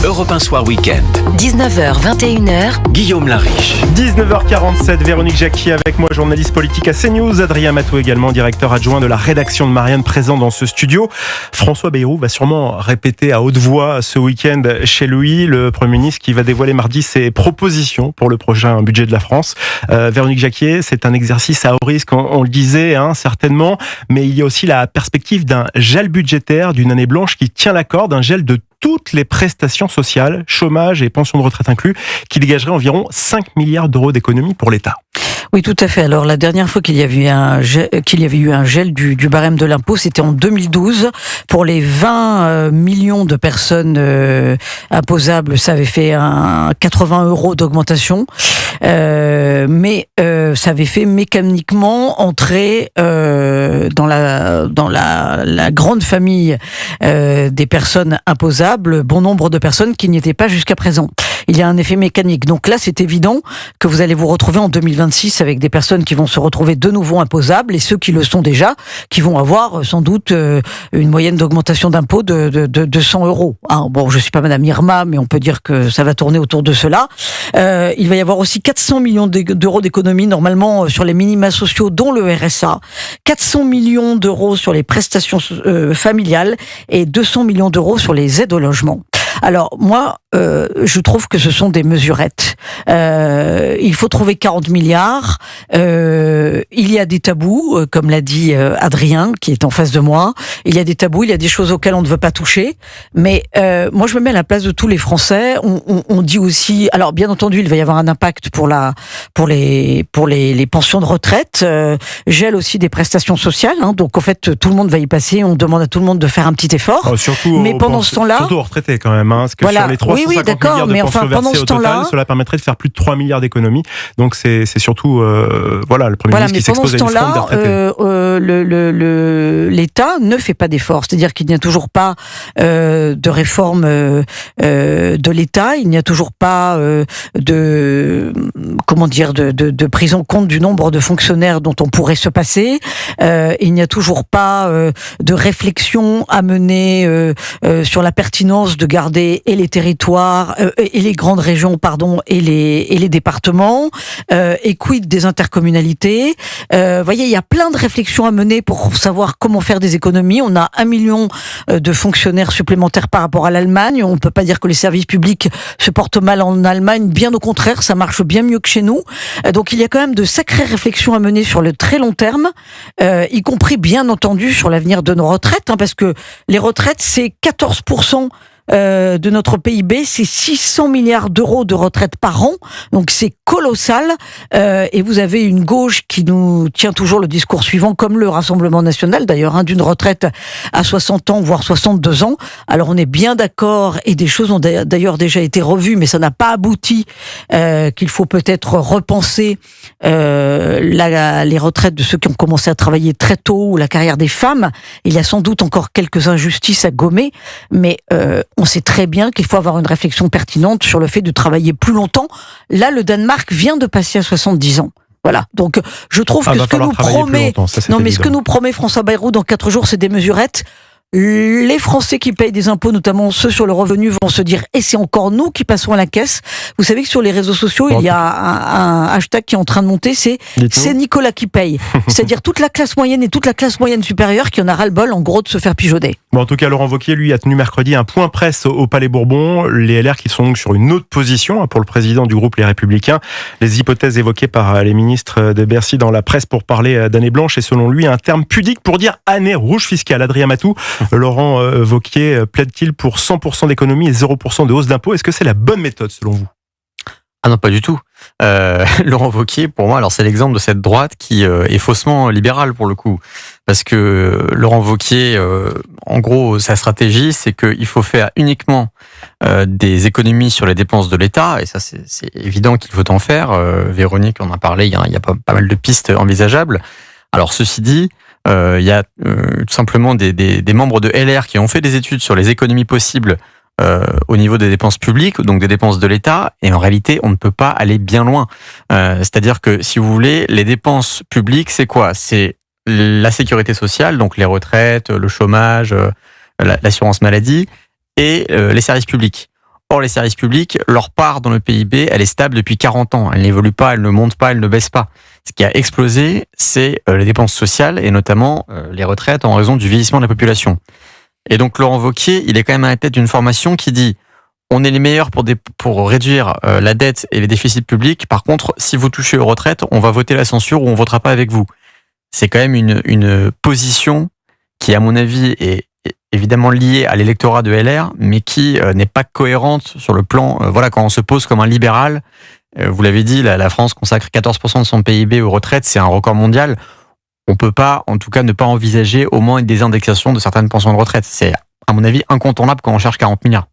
Europe 1 Soir Week-end. 19h, 21h. Guillaume Lariche. 19h47, Véronique Jacquier avec moi, journaliste politique à CNews. Adrien Matou également, directeur adjoint de la rédaction de Marianne, présent dans ce studio. François Bayrou va sûrement répéter à haute voix ce week-end chez lui, le Premier ministre qui va dévoiler mardi ses propositions pour le prochain budget de la France. Véronique Jacquier, c'est un exercice à haut risque, on le disait, certainement, mais il y a aussi la perspective d'un gel budgétaire, d'une année blanche qui tient la corde, un gel de toutes les prestations sociales, chômage et pensions de retraite inclus, qui dégagerait environ 5 milliards d'euros d'économies pour l'État. Oui, tout à fait. Alors, la dernière fois qu'il y avait eu un gel du barème de l'impôt, c'était en 2012. Pour les 20 millions de personnes imposables, ça avait fait 80 euros d'augmentation. Mais ça avait fait mécaniquement entrer dans la grande famille des personnes imposables, bon nombre de personnes qui n'y étaient pas jusqu'à présent. Il y a un effet mécanique. Donc là, c'est évident que vous allez vous retrouver en 2026 avec des personnes qui vont se retrouver de nouveau imposables et ceux qui le sont déjà, qui vont avoir sans doute une moyenne d'augmentation d'impôt de 100 euros. Bon, je suis pas Madame Irma, mais on peut dire que ça va tourner autour de cela. Il va y avoir aussi 400 millions d'euros d'économies normalement sur les minima sociaux, dont le RSA, 400 millions d'euros sur les prestations familiales et 200 millions d'euros sur les aides au logement. Alors moi, je trouve que ce sont des mesurettes. Il faut trouver 40 milliards. Il y a des tabous, comme l'a dit Adrien, qui est en face de moi. Il y a des tabous, il y a des choses auxquelles on ne veut pas toucher. Mais moi, je me mets à la place de tous les Français. On dit aussi, alors bien entendu, il va y avoir un impact pour les pensions de retraite. Gel aussi des prestations sociales. Donc en fait, tout le monde va y passer. On demande à tout le monde de faire un petit effort. Mais pendant ce temps-là, surtout aux retraités quand même. Parce que voilà. Sur les 350 milliards de pensions versées au total, cela permettrait de faire plus de 3 milliards d'économies. Donc c'est surtout le Premier ministre qui s'expose à une fronde des retraités. L'État ne fait pas d'efforts. C'est-à-dire qu'il n'y a toujours pas de réforme de l'État. Il n'y a toujours pas de prise en compte du nombre de fonctionnaires dont on pourrait se passer. Il n'y a toujours pas de réflexion à mener sur la pertinence de garder et les territoires et les grandes régions et les départements, et quid des intercommunalités. Voyez, il y a plein de réflexions à mener pour savoir comment faire des économies. On a 1 million de fonctionnaires supplémentaires par rapport à l'Allemagne. On ne peut pas dire que les services publics se portent mal en Allemagne, bien au contraire, ça marche bien mieux que chez nous. Donc il y a quand même de sacrées réflexions à mener sur le très long terme, y compris bien entendu sur l'avenir de nos retraites, parce que les retraites, c'est 14% de notre PIB, c'est 600 milliards d'euros de retraite par an, donc c'est colossal, et vous avez une gauche qui nous tient toujours le discours suivant, comme le Rassemblement National d'ailleurs, d'une retraite à 60 ans, voire 62 ans. Alors on est bien d'accord, et des choses ont d'ailleurs déjà été revues, mais ça n'a pas abouti, qu'il faut peut-être repenser les retraites de ceux qui ont commencé à travailler très tôt, ou la carrière des femmes. Il y a sans doute encore quelques injustices à gommer, mais on sait très bien qu'il faut avoir une réflexion pertinente sur le fait de travailler plus longtemps. Là, le Danemark vient de passer à 70 ans. Voilà. Donc, je trouve que ce que nous promet François Bayrou dans 4 jours, c'est des mesurettes. Les Français qui payent des impôts, notamment ceux sur le revenu, vont se dire « et c'est encore nous qui passons à la caisse ». Vous savez que sur les réseaux sociaux, il y a un hashtag qui est en train de monter, c'est Nicolas qui paye. C'est-à-dire toute la classe moyenne et toute la classe moyenne supérieure qui en a ras-le-bol, en gros, de se faire pigeonner. En tout cas, Laurent Wauquiez, lui, a tenu mercredi un point presse au Palais Bourbon. Les LR qui sont donc sur une autre position pour le président du groupe Les Républicains. Les hypothèses évoquées par les ministres de Bercy dans la presse pour parler d'année blanche et selon lui un terme pudique pour dire année rouge fiscale. Adrien Matou, Laurent Wauquiez plaide-t-il pour 100% d'économie et 0% de hausse d'impôts? Est-ce que c'est la bonne méthode selon vous? Ah non, pas du tout. Laurent Wauquiez, pour moi, alors c'est l'exemple de cette droite qui est faussement libérale pour le coup. Parce que Laurent Wauquiez, en gros, sa stratégie, c'est qu'il faut faire uniquement des économies sur les dépenses de l'État, et ça c'est évident qu'il faut en faire. Véronique en a parlé, il y a pas mal de pistes envisageables. Alors ceci dit, il y a tout simplement des membres de LR qui ont fait des études sur les économies possibles au niveau des dépenses publiques, donc des dépenses de l'État, et en réalité, on ne peut pas aller bien loin. C'est-à-dire que, si vous voulez, les dépenses publiques, c'est quoi? C'est la sécurité sociale, donc les retraites, le chômage, l'assurance maladie, et les services publics. Or, les services publics, leur part dans le PIB, elle est stable depuis 40 ans. Elle n'évolue pas, elle ne monte pas, elle ne baisse pas. Ce qui a explosé, c'est les dépenses sociales et notamment les retraites en raison du vieillissement de la population. Et donc, Laurent Wauquiez, il est quand même à la tête d'une formation qui dit on est les meilleurs pour réduire la dette et les déficits publics. Par contre, si vous touchez aux retraites, on va voter la censure ou on votera pas avec vous. C'est quand même une position qui, à mon avis, est évidemment liée à l'électorat de LR, mais qui n'est pas cohérente sur le plan, quand on se pose comme un libéral. Vous l'avez dit, la France consacre 14% de son PIB aux retraites, c'est un record mondial. On peut pas, en tout cas, ne pas envisager au moins une désindexation de certaines pensions de retraite. C'est, à mon avis, incontournable quand on cherche 40 milliards.